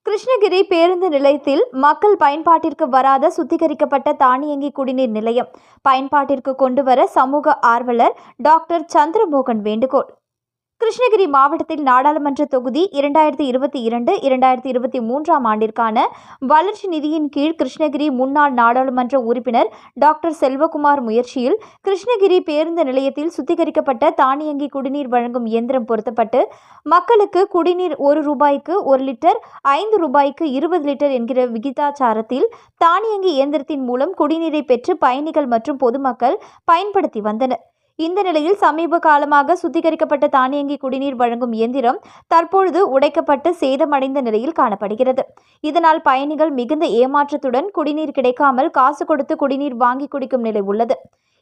கிருஷ்ணகிரி பேருந்து நிலையத்தில் மக்கள் பயன்பாட்டிற்கு வராத சுத்திகரிக்கப்பட்ட தானியங்கி குடிநீர் நிலையம் பயன்பாட்டிற்கு கொண்டுவர சமூக ஆர்வலர் டாக்டர் சந்திரமோகன் வேண்டுகோள். கிருஷ்ணகிரி மாவட்டத்தில் நாடாளுமன்ற தொகுதி 2022-2023 ஆண்டிற்கான வளர்ச்சி நிதியின் கீழ் கிருஷ்ணகிரி முன்னாள் நாடாளுமன்ற உறுப்பினர் டாக்டர் செல்வகுமார் முயற்சியில் கிருஷ்ணகிரி பேருந்து நிலையத்தில் சுத்திகரிக்கப்பட்ட தானியங்கி குடிநீர் வழங்கும் இயந்திரம் பொருத்தப்பட்டு மக்களுக்கு குடிநீர் ₹1 லிட்டர், ₹5 20 லிட்டர் என்கிற விகிதாச்சாரத்தில் தானியங்கி இயந்திரத்தின் மூலம் குடிநீரை பெற்று பயணிகள் மற்றும் பொதுமக்கள் பயன்படுத்தி வந்தனர். இந்த நிலையில் சமீப காலமாக சுத்திகரிக்கப்பட்ட தானியங்கி குடிநீர் வழங்கும் இயந்திரம் தற்பொழுது உடைக்கப்பட்டு சேதமடைந்த நிலையில் காணப்படுகிறது. இதனால் பயணிகள் மிகுந்த ஏமாற்றத்துடன் குடிநீர் கிடைக்காமல் காசு கொடுத்து குடிநீர் வாங்கி குடிக்கும் நிலை உள்ளது.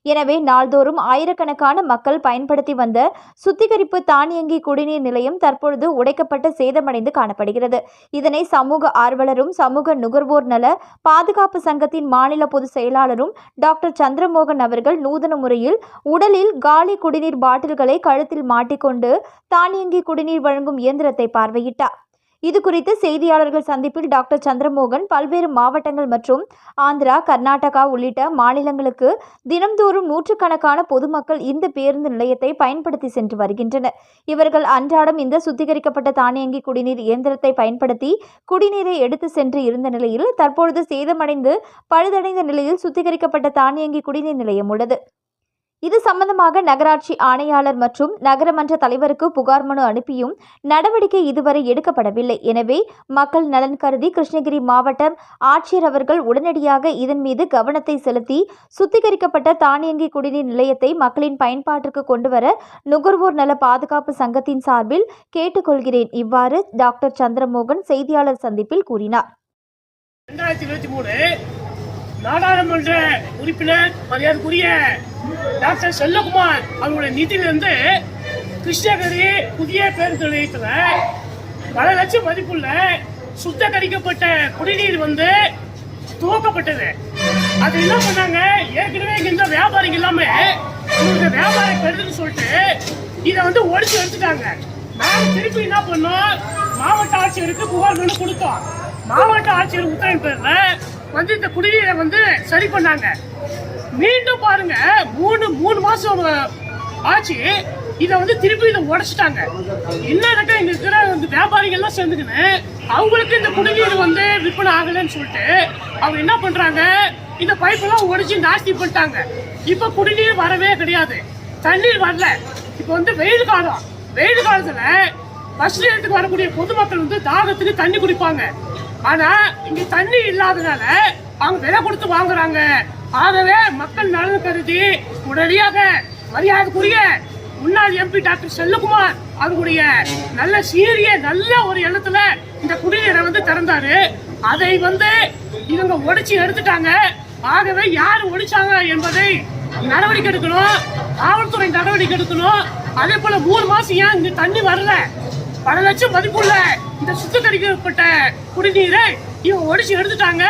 எனவே நாள்தோறும் ஆயிரக்கணக்கான மக்கள் பயன்படுத்தி வந்த சுத்திகரிப்பு தானியங்கி குடிநீர் நிலையம் தற்பொழுது உடைக்கப்பட்டு சேதமடைந்து காணப்படுகிறது. இதனை சமூக ஆர்வலரும் சமூக நுகர்வோர் நல பாதுகாப்பு சங்கத்தின் மாநில பொதுச் செயலாளரும் டாக்டர் சந்திரமோகன் அவர்கள் நூதன முறையில் உடலில் காலி குடிநீர் பாட்டில்களை கழுத்தில் மாட்டிக்கொண்டு தானியங்கி குடிநீர் வழங்கும் இயந்திரத்தை பார்வையிட்டார். இதுகுறித்து செய்தியாளர்கள் சந்திப்பில் டாக்டர் சந்திரமோகன் பல்வேறு மாவட்டங்கள் மற்றும் ஆந்திரா, கர்நாடகா உள்ளிட்ட மாநிலங்களுக்கு தினம்தோறும் நூற்றுக்கணக்கான பொதுமக்கள் இந்த பேருந்து நிலையத்தை பயன்படுத்தி சென்று வருகின்றனர். இவர்கள் அன்றாடம் இந்த சுத்திகரிக்கப்பட்ட தானியங்கி குடிநீர் இயந்திரத்தை பயன்படுத்தி குடிநீரை எடுத்து சென்று இருந்த நிலையில் தற்பொழுது சேதமடைந்து பழுதடைந்த நிலையில் சுத்திகரிக்கப்பட்ட தானியங்கி குடிநீர் நிலையம் உள்ளது. இது சம்பந்தமாக நகராட்சி ஆணையாளர் மற்றும் நகரமன்ற தலைவருக்கு புகார் மனு அனுப்பியும் நடவடிக்கை இதுவரை எடுக்கப்படவில்லை. எனவே மக்கள் நலன் கருதி கிருஷ்ணகிரி மாவட்ட ஆட்சியர் அவர்கள் உடனடியாக இதன் மீது கவனத்தை செலுத்தி சுத்திகரிக்கப்பட்ட தானியங்கி குடிநீர் நிலையத்தை மக்களின் பயன்பாட்டிற்கு கொண்டுவர நுகர்வோர் நல பாதுகாப்பு சங்கத்தின் சார்பில் கேட்டுக்கொள்கிறேன். இவ்வாறு டாக்டர் சந்திரமோகன் செய்தியாளர் சந்திப்பில் கூறினார். 2023 நாடாளுமன்ற உறுப்பினர் மரியாதைக்குரிய டாக்டர் செல்வகுமார் அவருடைய நிதியிலிருந்து கிருஷ்ணகிரி புதிய பேருந்து நிலையத்தில் பல லட்சம் மதிப்புள்ள சுத்திகரிக்கப்பட்ட குடிநீர் துவக்கப்பட்டது. அது என்ன பண்ணாங்க, ஏற்கனவே இந்த வியாபாரிகள் எல்லாமே வியாபாரம் பெறுதுன்னு சொல்லிட்டு இதை ஒடிச்சு எடுத்துட்டாங்க. நாங்கள் திருப்பி என்ன பண்ணோம், மாவட்ட ஆட்சியருக்கு புகார் மனு கொடுத்தோம். மாவட்ட ஆட்சியர் உத்தரவின் பேர்ல இந்த குடிநீரை சரி பண்ணாங்க. மீண்டும் பாருங்க, மூணு மாசம் ஆச்சு, இதை திருப்பி உடைச்சிட்டாங்க. என்னக்கா இங்க இருக்கிற வியாபாரிகள் எல்லாம் சேர்ந்துக்கின்னு அவங்களுக்கு இந்த குடிநீர் விற்பனை ஆகலன்னு சொல்லிட்டு அவங்க என்ன பண்றாங்க, இந்த பைப்பெல்லாம் உடைச்சு நாஸ்தி பண்ணிட்டாங்க. இப்ப குடிநீர் வரவே கிடையாது, தண்ணீர் வரல. இப்ப வெயில் காலத்துல பஸ் நிலையத்துக்கு வரக்கூடிய பொதுமக்கள் தாகத்துக்கு தண்ணி குடிப்பாங்க. ஆனா இங்க தண்ணி இல்லாதனால அவங்க விலை கொடுத்து வாங்குறாங்க. ஆகவே மக்கள் நலன் கருதி உடனடியாக மரியாதைக்குரிய முன்னாள் எம்பி டாக்டர் செல்வகுமார் அவருடைய நல்ல சீரிய நல்ல ஒரு எண்ணத்துல இந்த குடிநீரை திறந்தாரு. அதை இவங்க உடைச்சு எடுத்துட்டாங்க. ஆகவே யாரு ஒழிச்சாங்க என்பதை நடவடிக்கை எடுக்கணும், காவல்துறை நடவடிக்கை எடுக்கணும். அதே போல 3 மாசம் ஏன் இங்க தண்ணி வரல, பல லட்சம் மதிப்புள்ள இந்த சுத்திகரிக்கப்பட்ட குடிநீரை இவங்க ஒடிச்சு எடுத்துட்டாங்க.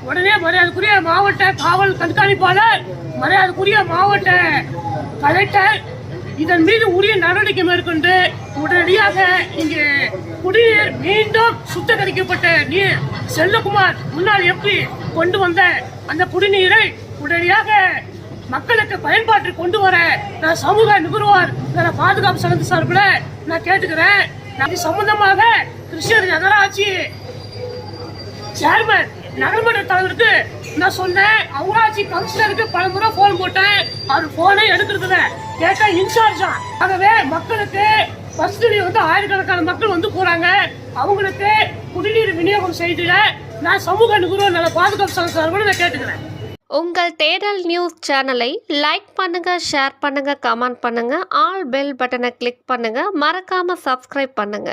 உடனே மரியாதைக்குரிய மாவட்ட காவல் கண்காணிப்பாளர், மரியாதைக்குரிய மாவட்ட கலெக்டர் இதன் மீது உரிய நடவடிக்கை மேற்கொண்டு உடனடியாக இங்கே குடிநீர் மீண்டும் சுத்திகரிக்கப்பட்ட நீர் செல்வகுமார் முன்னாள் எம்பி கொண்டு வந்த அந்த குடிநீரை உடனடியாக மக்களுக்கு பயன்பாட்டில் கொண்டு வர நான் சமூக நுகர்வோர் பாதுகாப்பு சங்கத்து சார்பில் நான் கேட்டுக்கிறேன். இது சம்பந்தமாக கிருஷ்ணகிரி நகராட்சி சேர்மன் நகர்மன்ற தலைவருக்கு நான் சொன்னேன். ஊராட்சி கமிஷனருக்கு பல முறை போன் போட்டேன், அவர் போனே எடுக்கிறது கேட்டா இன்சார்ஜ். ஆகவே மக்களுக்கு பஸ் ஆயிரக்கணக்கான மக்கள் போறாங்க, அவங்களுக்கு குடிநீர் விநியோகம் செய்துல நான் சமூக நுகர்வோர் நல பாதுகாப்பு சங்க சார்பில் நான் கேட்டுக்கிறேன். உங்கள் தேடல் நியூஸ் சேனலை லைக் பண்ணுங்க, ஷேர் பண்ணுங்க, கமெண்ட் பண்ணுங்க, ஆல் பெல் பட்டனை கிளிக் பண்ணுங்க, மறக்காம சப்ஸ்கிரைப் பண்ணுங்க.